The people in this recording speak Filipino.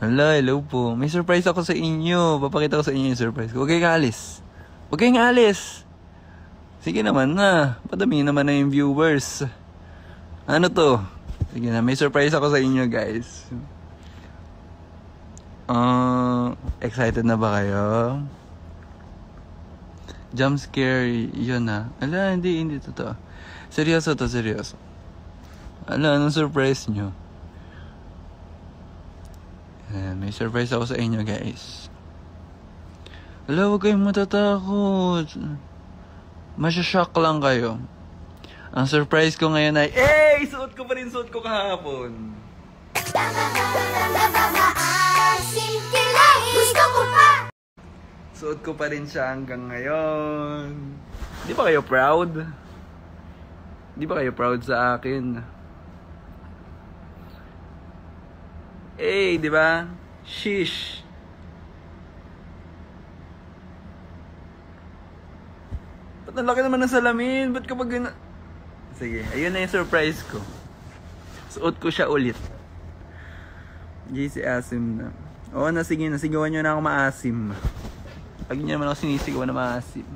Hala, hello po. May surprise ako sa inyo. Papakita ko sa inyo yung surprise ko. Huwag kayong aalis. Huwag kayong aalis. Sige naman na. Padami naman na yung viewers. Ano to? Sige na, may surprise ako sa inyo, guys. Excited na ba kayo? Jump scare, yun na. Ala, hindi totoo. Seryoso to, seryoso. Ala, anong surprise nyo? Ayan, may surprise ako sa inyo, guys. Ala, huwag kayong matatakot. Masyashock lang kayo. Ang surprise ko ngayon ay, suot ko pa rin suot ko kahapon. Gusto ko pa! Suot ko pa rin siya hanggang ngayon. Di ba kayo proud? Di ba kayo proud sa akin? Di ba? Sheesh. Ba't ang laki naman ng salamin? Ba't kapag Sige, ayun na yung surprise ko. Suot ko siya ulit. JC Asim na. Oo na, sige, nasigawan nyo na ako maasim. Pag nyo naman ako sinisigawan na maasim.